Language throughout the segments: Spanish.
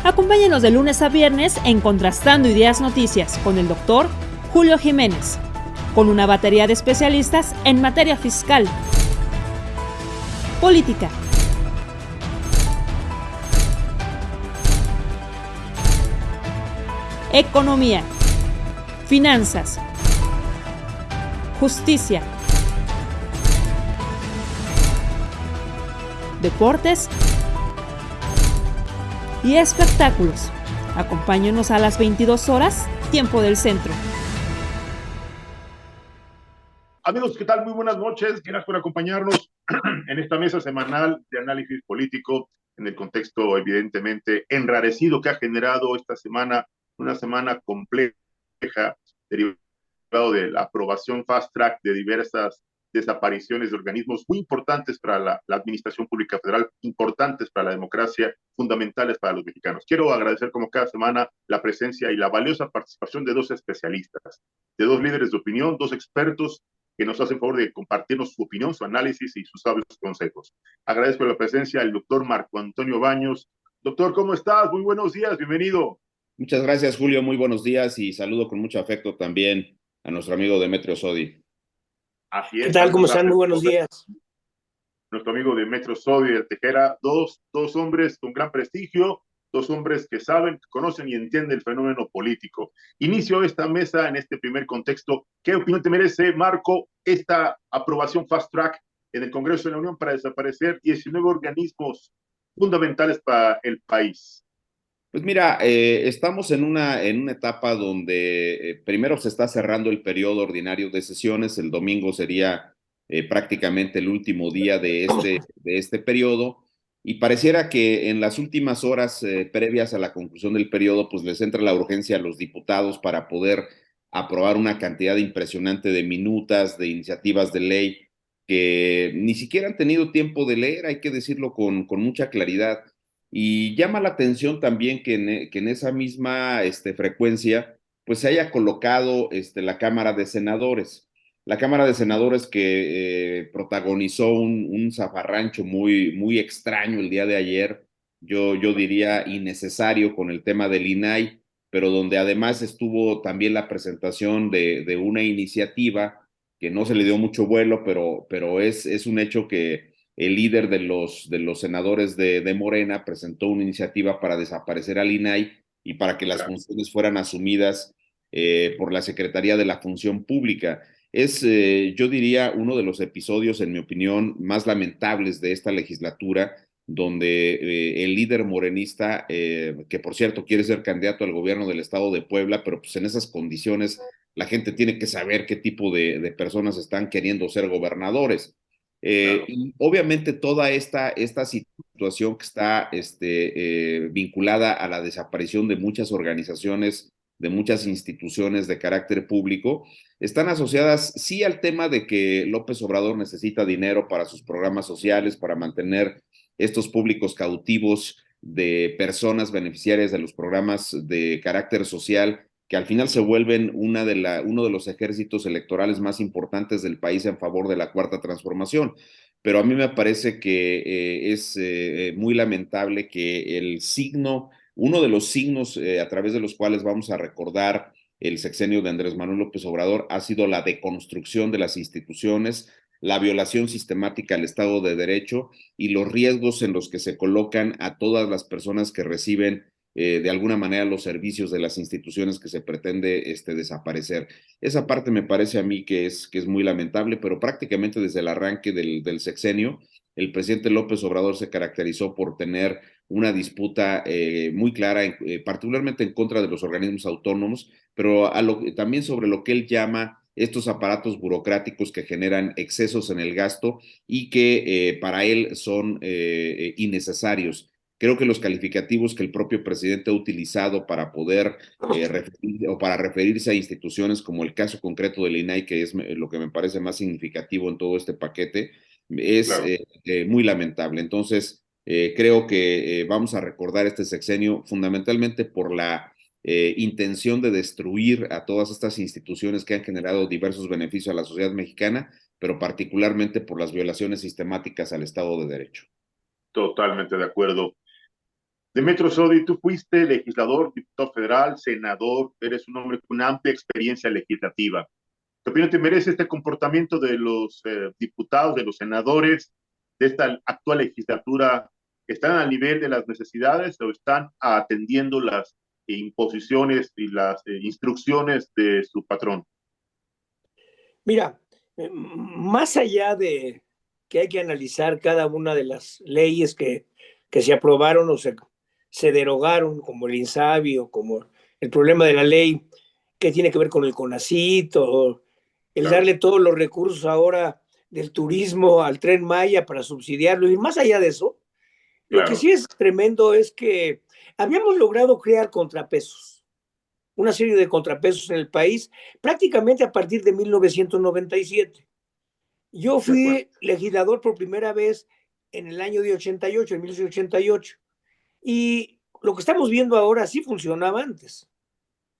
Acompáñenos de lunes a viernes en Contrastando Ideas Noticias con el doctor Julio Jiménez, con una batería de especialistas en materia fiscal, política, economía, finanzas, justicia, deportes y espectáculos. Acompáñenos a las 22 horas, tiempo del centro. Amigos, ¿qué tal? Muy buenas noches. Gracias por acompañarnos en esta mesa semanal de análisis político en el contexto evidentemente enrarecido que ha generado esta semana, una semana compleja, derivado de la aprobación fast track de diversas desapariciones de organismos muy importantes para la administración pública federal, importantes para la democracia, fundamentales para los mexicanos. Quiero agradecer como cada semana la presencia y la valiosa participación de dos especialistas, de dos líderes de opinión, dos expertos que nos hacen favor de compartirnos su opinión, su análisis y sus sabios consejos. Agradezco la presencia del doctor Marco Antonio Baños. Doctor, ¿cómo estás? Muy buenos días, bienvenido. Muchas gracias, Julio, muy buenos días y saludo con mucho afecto también a nuestro amigo Demetrio Sodi. Así es. ¿Qué tal? ¿Cómo están? Muy buenos días. Nuestro amigo Demetrio Sodi de Tejera, dos hombres con gran prestigio, dos hombres que saben, que conocen y entienden el fenómeno político. Inicio esta mesa en este primer contexto. ¿Qué opinión te merece, Marco, esta aprobación fast track en el Congreso de la Unión para desaparecer 19 organismos fundamentales para el país? Pues mira, estamos en una etapa donde primero se está cerrando el periodo ordinario de sesiones. El domingo sería prácticamente el último día de este periodo, y pareciera que en las últimas horas previas a la conclusión del periodo, pues les entra la urgencia a los diputados para poder aprobar una cantidad impresionante de minutas, de iniciativas de ley que ni siquiera han tenido tiempo de leer, hay que decirlo con mucha claridad. Y llama la atención también que en esa misma frecuencia pues se haya colocado la Cámara de Senadores. La Cámara de Senadores que protagonizó un zafarrancho muy extraño el día de ayer, yo diría innecesario con el tema del INAI, pero donde además estuvo también la presentación de una iniciativa que no se le dio mucho vuelo, pero es un hecho que el líder de los senadores de Morena presentó una iniciativa para desaparecer al INAI y para que las funciones fueran asumidas por la Secretaría de la Función Pública. Es, yo diría, uno de los episodios, en mi opinión, más lamentables de esta legislatura, donde el líder morenista, que por cierto quiere ser candidato al gobierno del estado de Puebla, pero pues en esas condiciones la gente tiene que saber qué tipo de personas están queriendo ser gobernadores. Y obviamente toda esta situación que está vinculada a la desaparición de muchas organizaciones, de muchas instituciones de carácter público, están asociadas sí al tema de que López Obrador necesita dinero para sus programas sociales, para mantener estos públicos cautivos de personas beneficiarias de los programas de carácter social, que al final se vuelven uno de los ejércitos electorales más importantes del país en favor de la Cuarta Transformación. Pero a mí me parece que es muy lamentable que uno de los signos a través de los cuales vamos a recordar el sexenio de Andrés Manuel López Obrador ha sido la deconstrucción de las instituciones, la violación sistemática al Estado de Derecho y los riesgos en los que se colocan a todas las personas que reciben de alguna manera los servicios de las instituciones que se pretende desaparecer. Esa parte me parece a mí que es muy lamentable, pero prácticamente desde el arranque del sexenio, el presidente López Obrador se caracterizó por tener una disputa muy clara, particularmente en contra de los organismos autónomos, pero también sobre lo que él llama estos aparatos burocráticos que generan excesos en el gasto y que para él son innecesarios. Creo que los calificativos que el propio presidente ha utilizado para poder referirse a instituciones como el caso concreto del INAI, que es lo que me parece más significativo en todo este paquete, es muy lamentable. Entonces, creo que vamos a recordar este sexenio fundamentalmente por la intención de destruir a todas estas instituciones que han generado diversos beneficios a la sociedad mexicana, pero particularmente por las violaciones sistemáticas al Estado de Derecho. Totalmente de acuerdo. Demetrio Sodi, tú fuiste legislador, diputado federal, senador, eres un hombre con una amplia experiencia legislativa. ¿Qué opinión te merece este comportamiento de los diputados, de los senadores de esta actual legislatura? ¿Están al nivel de las necesidades o están atendiendo las imposiciones y las instrucciones de su patrón? Mira, más allá de que hay que analizar cada una de las leyes que se aprobaron o se derogaron, como el INSABI o como el problema de la ley que tiene que ver con el CONACYT o el Claro. darle todos los recursos ahora del turismo al Tren Maya para subsidiarlo. Y más allá de eso, lo que Claro. sí es tremendo es que habíamos logrado crear contrapesos, una serie de contrapesos en el país prácticamente a partir de 1997. Yo fui legislador por primera vez en el año de 88, en 1988, y lo que estamos viendo ahora sí funcionaba antes.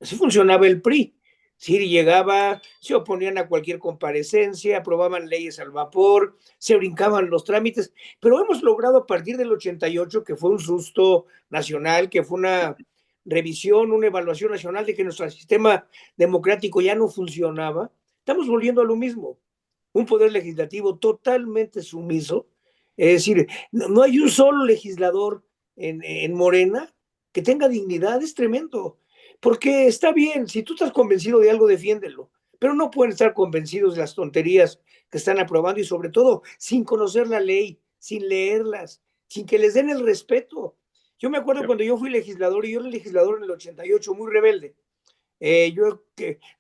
Así funcionaba el PRI. Sí, llegaba, se oponían a cualquier comparecencia, aprobaban leyes al vapor, se brincaban los trámites, pero hemos logrado a partir del 88, que fue un susto nacional, que fue una revisión, una evaluación nacional de que nuestro sistema democrático ya no funcionaba. Estamos volviendo a lo mismo, un poder legislativo totalmente sumiso, es decir, no hay un solo legislador en Morena que tenga dignidad, es tremendo. Porque está bien, si tú estás convencido de algo, defiéndelo, pero no pueden estar convencidos de las tonterías que están aprobando y sobre todo sin conocer la ley, sin leerlas, sin que les den el respeto. Yo me acuerdo cuando yo fui legislador, y yo era legislador en el 88, muy rebelde. Yo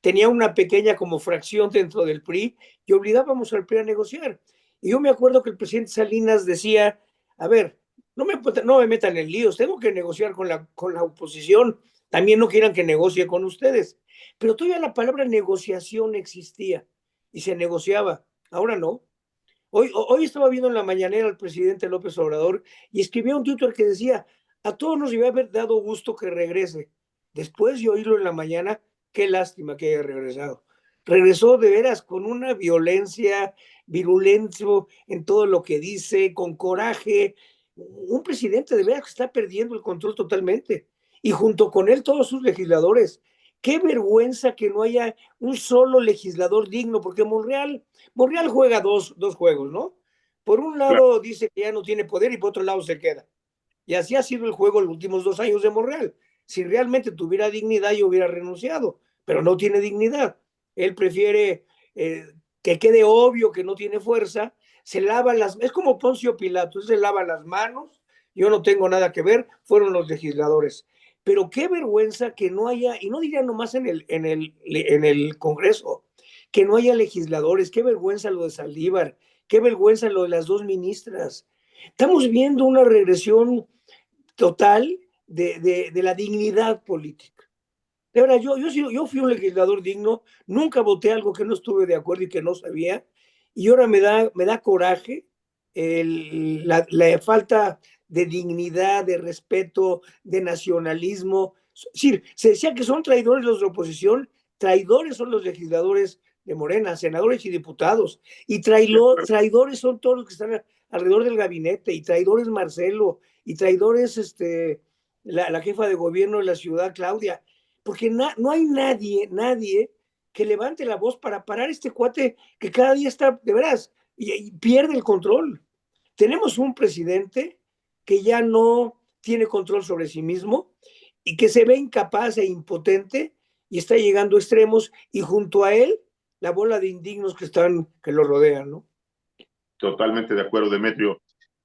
tenía una pequeña como fracción dentro del PRI y obligábamos al PRI a negociar. Y yo me acuerdo que el presidente Salinas decía, a ver, no me metan en líos, tengo que negociar con la oposición, también no quieran que negocie con ustedes. Pero todavía la palabra negociación existía y se negociaba, ahora no. Hoy estaba viendo en la mañanera al presidente López Obrador y escribía un Twitter que decía, a todos nos iba a haber dado gusto que regrese. Después de oírlo en la mañana, qué lástima que haya regresado. Regresó de veras con una violencia, virulencio en todo lo que dice, con coraje. Un presidente de veras que está perdiendo el control totalmente. Y junto con él todos sus legisladores. Qué vergüenza que no haya un solo legislador digno, porque Monreal juega dos juegos, ¿no? Por un lado dice que ya no tiene poder y por otro lado se queda. Y así ha sido el juego los últimos 2 años de Monreal. Si realmente tuviera dignidad, yo hubiera renunciado, pero no tiene dignidad. Él prefiere que quede obvio que no tiene fuerza, se lava es como Poncio Pilato, se lava las manos, yo no tengo nada que ver, fueron los legisladores. Pero qué vergüenza que no haya, y no diría nomás en el Congreso, que no haya legisladores, qué vergüenza lo de Saldívar, qué vergüenza lo de las 2 ministras. Estamos viendo una regresión total de la dignidad política. De verdad, yo fui un legislador digno, nunca voté algo que no estuve de acuerdo y que no sabía, y ahora me da coraje la falta de dignidad, de respeto, de nacionalismo. Sí, se decía que son traidores los de la oposición, traidores son los legisladores de Morena, senadores y diputados, y traidores son todos los que están alrededor del gabinete, y traidores Marcelo, y traidores la jefa de gobierno de la ciudad, Claudia, porque no hay nadie que levante la voz para parar este cuate que cada día está, de veras, y pierde el control. Tenemos un presidente que ya no tiene control sobre sí mismo y que se ve incapaz e impotente y está llegando a extremos, y junto a él la bola de indignos que lo rodean, ¿no? Totalmente de acuerdo, Demetrio.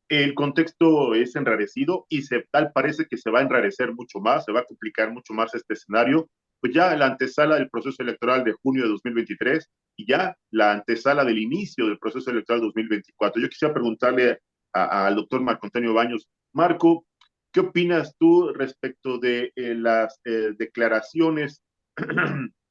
El contexto es enrarecido y tal parece que se va a enrarecer mucho más, se va a complicar mucho más este escenario, pues ya la antesala del proceso electoral de junio de 2023 y ya la antesala del inicio del proceso electoral 2024. Yo quisiera preguntarle al doctor Marco Antonio Baños. Marco, ¿qué opinas tú respecto de las declaraciones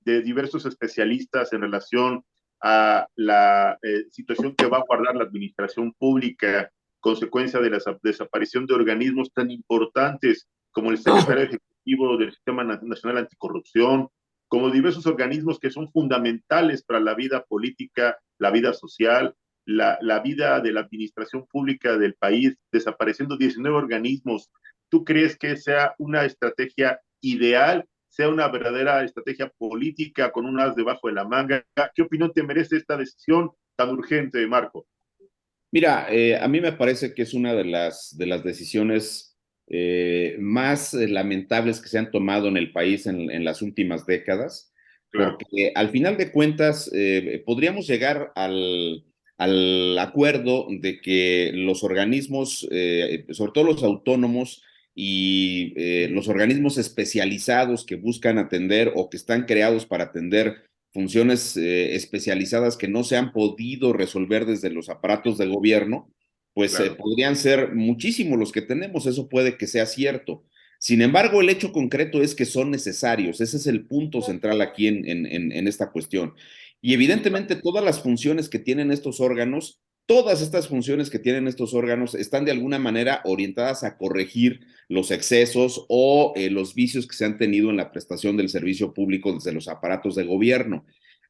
de diversos especialistas en relación a la situación que va a guardar la administración pública, consecuencia de la desaparición de organismos tan importantes como el secretario ejecutivo del Sistema Nacional Anticorrupción, como diversos organismos que son fundamentales para la vida política, la vida social, la vida de la administración pública del país, desapareciendo 19 organismos? ¿Tú crees que sea una estrategia ideal, sea una verdadera estrategia política con un as debajo de la manga? ¿Qué opinión te merece esta decisión tan urgente, Marco? Mira, a mí me parece que es una de las decisiones más lamentables que se han tomado en el país en las últimas décadas, Claro, porque al final de cuentas podríamos llegar al acuerdo de que los organismos, sobre todo los autónomos y los organismos especializados que buscan atender o que están creados para atender funciones especializadas que no se han podido resolver desde los aparatos de gobierno, pues claro. podrían ser muchísimos los que tenemos, eso puede que sea cierto. Sin embargo, el hecho concreto es que son necesarios, ese es el punto central aquí en esta cuestión. Y evidentemente todas las funciones que tienen estos órganos, todas estas funciones que tienen estos órganos están de alguna manera orientadas a corregir los excesos o los vicios que se han tenido en la prestación del servicio público desde los aparatos de gobierno.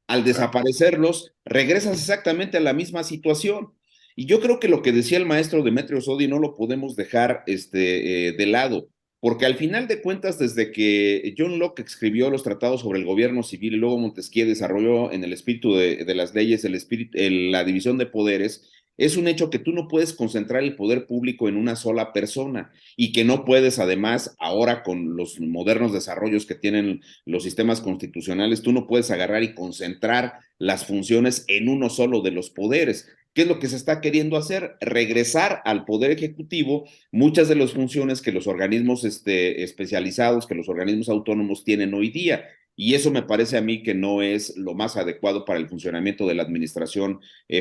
Al Claro. desaparecerlos, regresas exactamente a la misma situación. Y yo creo que lo que decía el maestro Demetrio Sodi no lo podemos dejar de lado, porque al final de cuentas, desde que John Locke escribió los tratados sobre el gobierno civil y luego Montesquieu desarrolló en el espíritu de las leyes la división de poderes, es un hecho que tú no puedes concentrar el poder público en una sola persona y que no puedes, además, ahora con los modernos desarrollos que tienen los sistemas constitucionales, tú no puedes agarrar y concentrar las funciones en uno solo de los poderes. ¿Qué es lo que se está queriendo hacer? Regresar al poder ejecutivo muchas de las funciones que los organismos especializados, que los organismos autónomos tienen hoy día. Y eso me parece a mí que no es lo más adecuado para el funcionamiento de la administración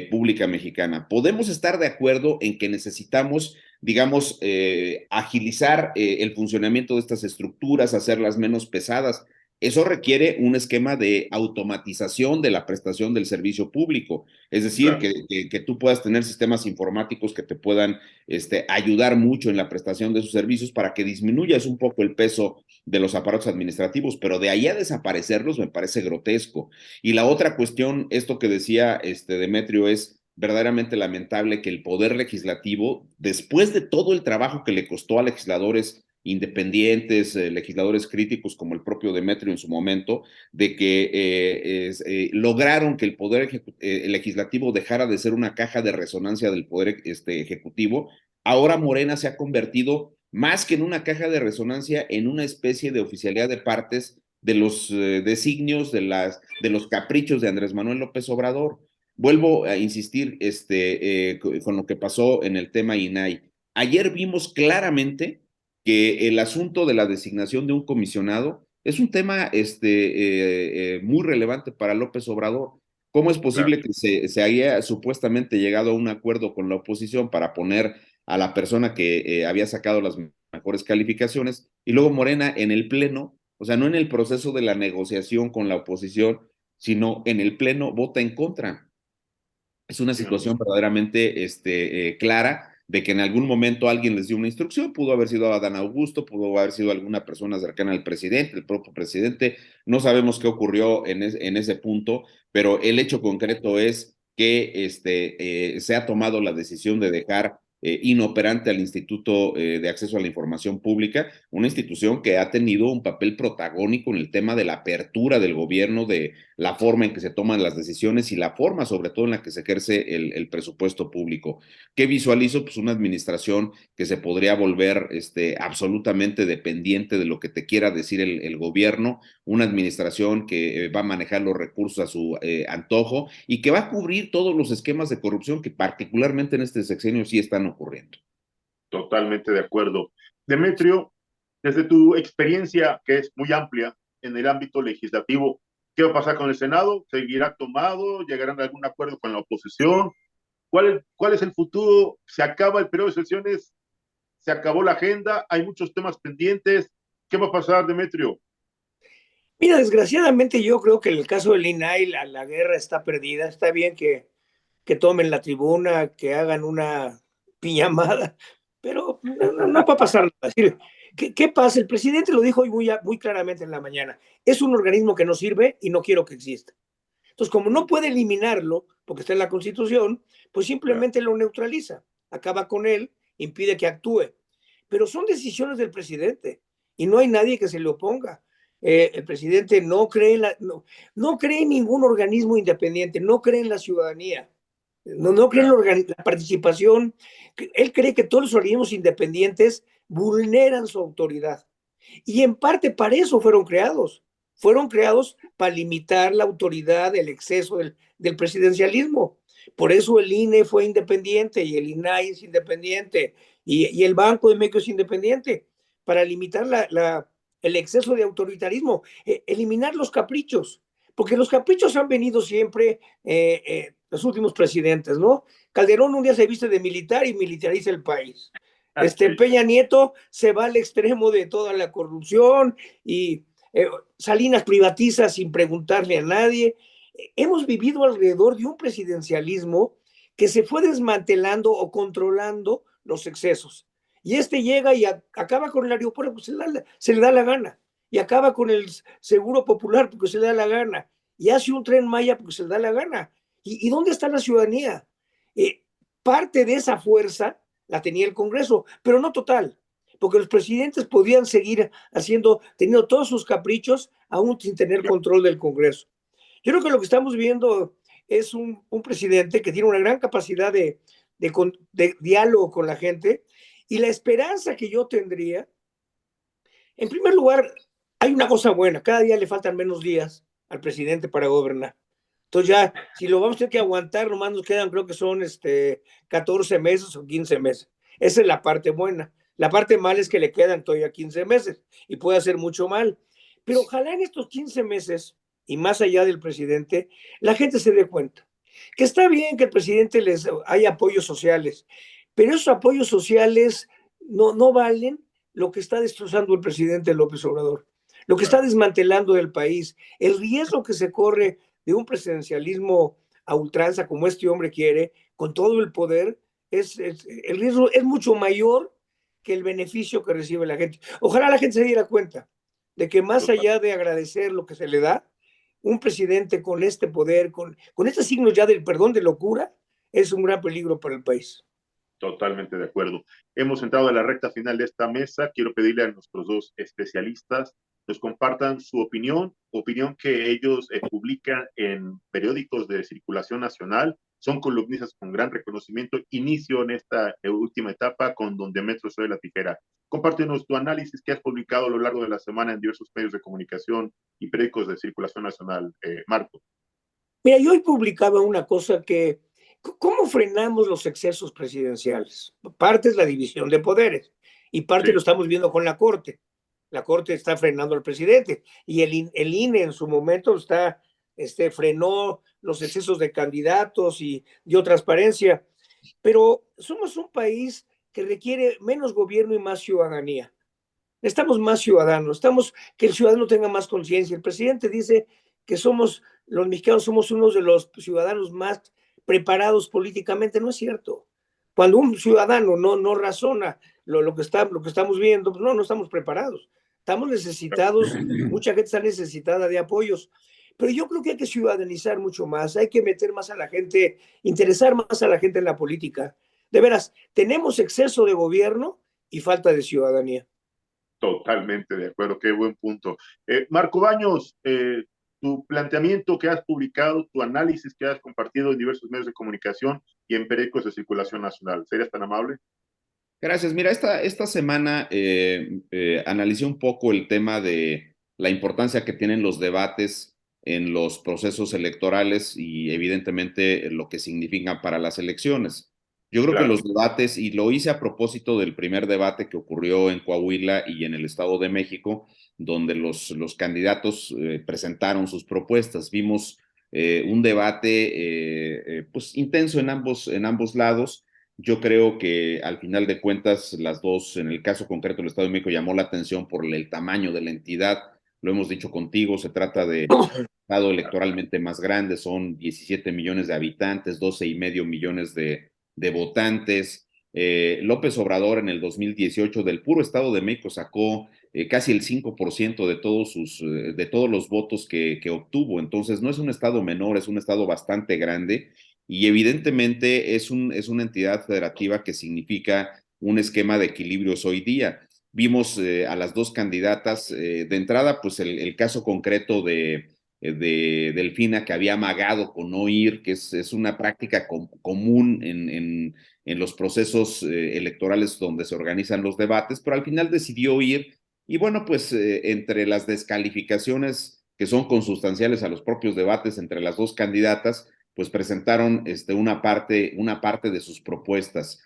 pública mexicana. Podemos estar de acuerdo en que necesitamos, digamos, agilizar el funcionamiento de estas estructuras, hacerlas menos pesadas. Eso requiere un esquema de automatización de la prestación del servicio público, es decir, Claro. que tú puedas tener sistemas informáticos que te puedan ayudar mucho en la prestación de esos servicios para que disminuyas un poco el peso de los aparatos administrativos, pero de ahí a desaparecerlos me parece grotesco. Y la otra cuestión, esto que decía Demetrio, es verdaderamente lamentable que el poder legislativo, después de todo el trabajo que le costó a legisladores independientes, legisladores críticos como el propio Demetrio en su momento, de que lograron que el poder legislativo dejara de ser una caja de resonancia del poder ejecutivo. Ahora Morena se ha convertido más que en una caja de resonancia en una especie de oficialidad de partes de los designios, de los caprichos de Andrés Manuel López Obrador. Vuelvo a insistir con lo que pasó en el tema INAI. Ayer vimos claramente que el asunto de la designación de un comisionado es un tema muy relevante para López Obrador. ¿Cómo es Claro. posible que se haya supuestamente llegado a un acuerdo con la oposición para poner a la persona que había sacado las mejores calificaciones y luego Morena en el pleno, o sea, no en el proceso de la negociación con la oposición, sino en el pleno vota en contra? Es una Sí, no, situación verdaderamente clara de que en algún momento alguien les dio una instrucción, pudo haber sido Adán Augusto, pudo haber sido alguna persona cercana al presidente, el propio presidente, no sabemos qué ocurrió en ese punto, pero el hecho concreto es que se ha tomado la decisión de dejar inoperante al Instituto de Acceso a la Información Pública, una institución que ha tenido un papel protagónico en el tema de la apertura del gobierno, de la forma en que se toman las decisiones y la forma sobre todo en la que se ejerce el presupuesto público. ¿Qué visualizo? Pues una administración que se podría volver absolutamente dependiente de lo que te quiera decir el gobierno, una administración que va a manejar los recursos a su antojo y que va a cubrir todos los esquemas de corrupción que particularmente en este sexenio sí están ocurriendo. totalmente de acuerdo. Demetrio, desde tu experiencia, que es muy amplia en el ámbito legislativo, ¿qué va a pasar con el Senado? ¿Seguirá tomado? ¿Llegarán a algún acuerdo con la oposición? ¿Cuál es el futuro? ¿Se acaba el periodo de sesiones? ¿Se acabó la agenda? ¿Hay muchos temas pendientes? ¿Qué va a pasar, Demetrio? Mira, desgraciadamente yo creo que en el caso del INAI la guerra está perdida. Está bien que tomen la tribuna, que hagan una piñamada, pero no va a pasar nada. Es decir, ¿qué pasa? El presidente lo dijo hoy muy claramente en la mañana. Es un organismo que no sirve y no quiero que exista. Entonces, como no puede eliminarlo, porque está en la Constitución, pues Claro. simplemente lo neutraliza, acaba con él, impide que actúe. pero son decisiones del presidente y no hay nadie que se le oponga. El presidente no cree no cree en ningún organismo independiente, no cree en la ciudadanía, no cree en la participación. Él cree que todos los organismos independientes vulneran su autoridad. Y en parte para eso fueron creados. Fueron creados para limitar la autoridad, el exceso del presidencialismo. Por eso el INE fue independiente y el INAI es independiente y el Banco de México es independiente, para limitar el exceso de autoritarismo, eliminar los caprichos, porque los caprichos han venido siempre los últimos presidentes, ¿no? Calderón un día se viste de militar y militariza el país. Peña Nieto se va al extremo de toda la corrupción y Salinas privatiza sin preguntarle a nadie. Hemos vivido alrededor de un presidencialismo que se fue desmantelando o controlando los excesos. Y llega y acaba con el aeropuerto porque se le da la gana. Y acaba con el seguro popular porque se le da la gana. Y hace un Tren Maya porque se le da la gana. ¿Y dónde está la ciudadanía? Parte de esa fuerza la tenía el Congreso, pero no total, porque los presidentes podían seguir teniendo todos sus caprichos, aún sin tener control del Congreso. Yo creo que lo que estamos viendo es un presidente que tiene una gran capacidad de diálogo con la gente, y la esperanza que yo tendría, en primer lugar, hay una cosa buena: cada día le faltan menos días al presidente para gobernar. Entonces ya, si lo vamos a tener que aguantar, nomás nos quedan, creo que son 14 meses o 15 meses. Esa es la parte buena. La parte mala es que le quedan todavía 15 meses y puede hacer mucho mal. Pero ojalá en estos 15 meses, y más allá del presidente, la gente se dé cuenta que está bien que el presidente haya apoyos sociales, pero esos apoyos sociales no valen lo que está destrozando el presidente López Obrador, lo que está desmantelando del país, el riesgo que se corre de un presidencialismo a ultranza como este hombre quiere, con todo el poder. El riesgo es mucho mayor que el beneficio que recibe la gente. Ojalá la gente se diera cuenta de que más allá de agradecer lo que se le da, un presidente con este poder, con estos signos ya del perdón de locura, es un gran peligro para el país. Totalmente de acuerdo. Hemos entrado a la recta final de esta mesa. Quiero pedirle a nuestros dos especialistas nos compartan su opinión que ellos publican en periódicos de circulación nacional. Son columnistas con gran reconocimiento. Inicio en esta última etapa con don Demetrio Soy la Tijera. Compártenos tu análisis que has publicado a lo largo de la semana en diversos medios de comunicación y periódicos de circulación nacional. Marco. Mira, yo hoy publicaba una cosa que: ¿cómo frenamos los excesos presidenciales? Parte es la división de poderes y parte lo estamos viendo con la Corte. La Corte está frenando al presidente y el INE en su momento frenó los excesos de candidatos y dio transparencia. Pero somos un país que requiere menos gobierno y más ciudadanía. Necesitamos más ciudadanos, que el ciudadano tenga más conciencia. El presidente dice que los mexicanos somos unos de los ciudadanos más preparados políticamente. No es cierto. Cuando un ciudadano no razona lo que estamos viendo, pues no estamos preparados. Estamos necesitados, mucha gente está necesitada de apoyos, pero yo creo que hay que ciudadanizar mucho más, hay que meter más a la gente, interesar más a la gente en la política. De veras, tenemos exceso de gobierno y falta de ciudadanía. Totalmente de acuerdo, qué buen punto. Marco Baños, tu planteamiento que has publicado, tu análisis que has compartido en diversos medios de comunicación y en periódicos de circulación nacional. ¿Serías tan amable? Gracias. Mira, esta semana analicé un poco el tema de la importancia que tienen los debates en los procesos electorales y evidentemente lo que significan para las elecciones. Yo creo que los debates, y lo hice a propósito del primer debate que ocurrió en Coahuila y en el Estado de México, donde los candidatos presentaron sus propuestas. Vimos un debate pues intenso en ambos lados. Yo creo que al final de cuentas las dos, en el caso concreto del Estado de México, llamó la atención por el tamaño de la entidad. Lo hemos dicho contigo, se trata de un estado electoralmente más grande, son 17 millones de habitantes, 12,5 millones de votantes. López Obrador en el 2018 del puro Estado de México sacó casi el 5% de todos los votos que obtuvo. Entonces no es un estado menor, es un estado bastante grande. Y evidentemente es una entidad federativa que significa un esquema de equilibrios hoy día. Vimos a las dos candidatas, de entrada, pues el caso concreto de Delfina, que había amagado con no ir, que es una práctica común en los procesos electorales donde se organizan los debates, pero al final decidió ir. Y bueno, pues entre las descalificaciones que son consustanciales a los propios debates entre las dos candidatas, pues presentaron una parte de sus propuestas.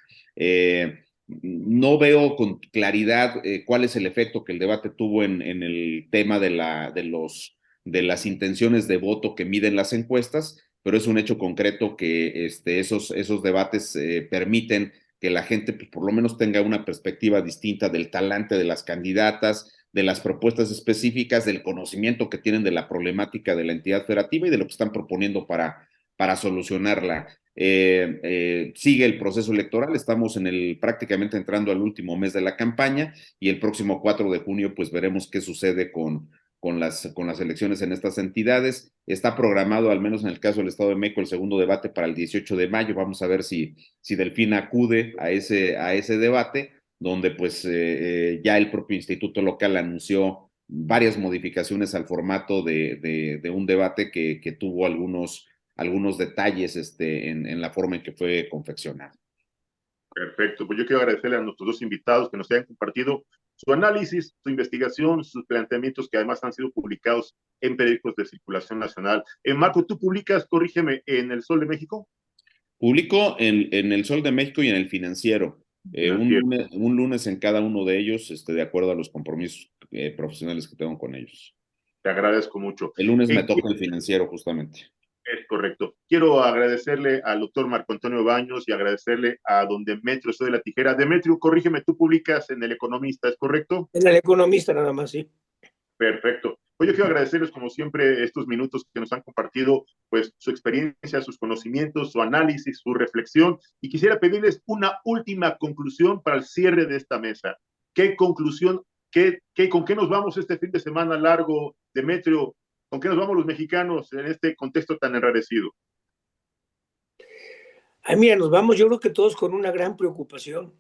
No veo con claridad cuál es el efecto que el debate tuvo en el tema de las intenciones de voto que miden las encuestas, pero es un hecho concreto que esos debates permiten que la gente pues, por lo menos tenga una perspectiva distinta del talante de las candidatas, de las propuestas específicas, del conocimiento que tienen de la problemática de la entidad federativa y de lo que están proponiendo para solucionarla. Sigue el proceso electoral, estamos prácticamente entrando al último mes de la campaña y el próximo 4 de junio pues veremos qué sucede con las elecciones en estas entidades. Está programado, al menos en el caso del Estado de México, el segundo debate para el 18 de mayo. Vamos a ver si Delfina acude a ese debate, donde pues ya el propio instituto local anunció varias modificaciones al formato de un debate que tuvo algunos detalles en la forma en que fue confeccionado. Perfecto, pues yo quiero agradecerle a nuestros dos invitados que nos hayan compartido su análisis, su investigación, sus planteamientos que además han sido publicados en periódicos de circulación nacional. Marco, ¿tú publicas, corrígeme, en El Sol de México? Publico en El Sol de México y en El Financiero. Un lunes en cada uno de ellos, de acuerdo a los compromisos profesionales que tengo con ellos. Te agradezco mucho. El lunes me toca El Financiero, justamente. Es correcto. Quiero agradecerle al doctor Marco Antonio Baños y agradecerle a don Demetrio Soy de la Tijera. Demetrio, corrígeme, tú publicas en El Economista, ¿es correcto? En El Economista nada más, sí. Perfecto. Pues yo quiero agradecerles, como siempre, estos minutos que nos han compartido, pues su experiencia, sus conocimientos, su análisis, su reflexión, y quisiera pedirles una última conclusión para el cierre de esta mesa. ¿Qué conclusión, con qué nos vamos este fin de semana largo, Demetrio? ¿Con qué nos vamos los mexicanos en este contexto tan enrarecido? Ay, mira, nos vamos, yo creo que todos con una gran preocupación.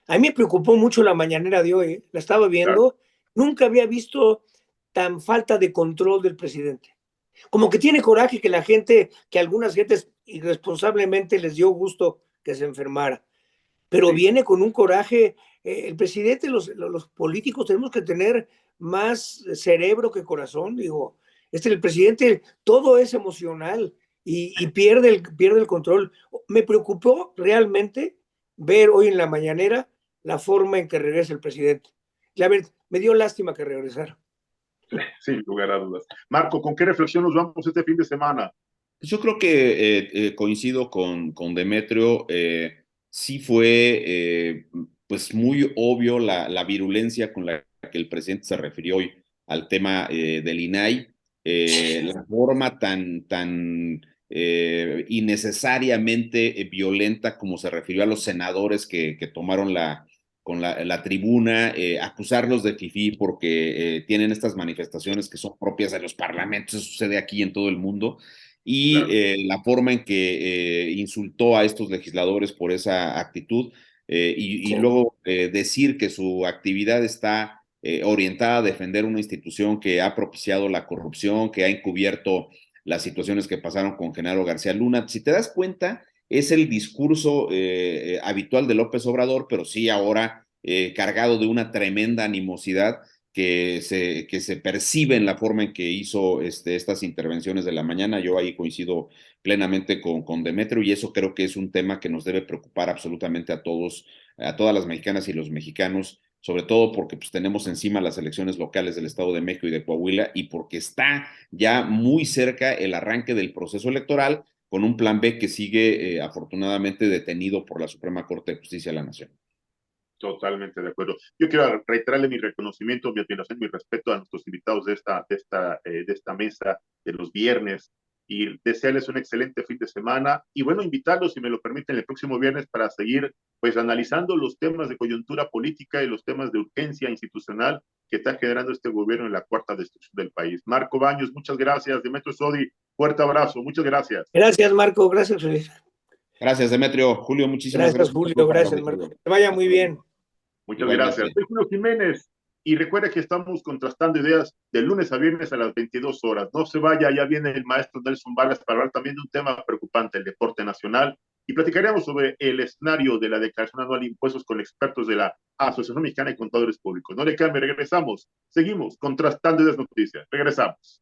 A mí me preocupó mucho la mañanera de hoy, la estaba viendo, claro. Nunca había visto tan falta de control del presidente. Como que tiene coraje que que algunas gentes irresponsablemente les dio gusto que se enfermara. Pero sí. Viene con un coraje, el presidente, los políticos tenemos que tener más cerebro que corazón, digo. El presidente, todo es emocional y pierde el control. Me preocupó realmente ver hoy en la mañanera la forma en que regresa el presidente. La verdad, me dio lástima que regresara. Sin lugar a dudas. Marco, ¿con qué reflexión nos vamos este fin de semana? Yo creo que coincido con Demetrio. Sí fue pues muy obvio la virulencia con la que el presidente se refirió hoy al tema del INAI. La forma tan innecesariamente violenta como se refirió a los senadores que tomaron la tribuna, acusarlos de fifí porque tienen estas manifestaciones que son propias de los parlamentos, eso sucede aquí en todo el mundo, y claro. La forma en que insultó a estos legisladores por esa actitud, y luego decir que su actividad está orientada a defender una institución que ha propiciado la corrupción, que ha encubierto las situaciones que pasaron con Genaro García Luna. Si te das cuenta, es el discurso habitual de López Obrador, pero sí ahora cargado de una tremenda animosidad que se percibe en la forma en que hizo estas intervenciones de la mañana. Yo ahí coincido plenamente con Demetrio, y eso creo que es un tema que nos debe preocupar absolutamente a todas las mexicanas y los mexicanos, sobre todo porque pues, tenemos encima las elecciones locales del Estado de México y de Coahuila, y porque está ya muy cerca el arranque del proceso electoral, con un plan B que sigue afortunadamente detenido por la Suprema Corte de Justicia de la Nación. Totalmente de acuerdo. Yo quiero reiterarle mi reconocimiento, mi admiración, mi respeto a nuestros invitados de esta mesa de los viernes, y desearles un excelente fin de semana, y bueno, invitarlos, si me lo permiten, el próximo viernes para seguir pues analizando los temas de coyuntura política y los temas de urgencia institucional que está generando este gobierno en la cuarta destrucción del país. Marco Baños, muchas gracias. Demetrio Sodi, fuerte abrazo, muchas gracias. Gracias, Marco, gracias, Feliz. Gracias, Demetrio. Julio, muchísimas Gracias, gracias. Julio. Gracias, Marco. Que te vaya muy bien. Muchas Igualmente. gracias. Soy Julio Jiménez y recuerda que estamos contrastando ideas de lunes a viernes a las 22 horas. No se vaya, ya viene el maestro Nelson Vargas para hablar también de un tema preocupante, el deporte nacional, y platicaremos sobre el escenario de la declaración anual de impuestos con expertos de la Asociación Mexicana de Contadores Públicos. No le cambie, regresamos. Seguimos contrastando ideas noticias. Regresamos.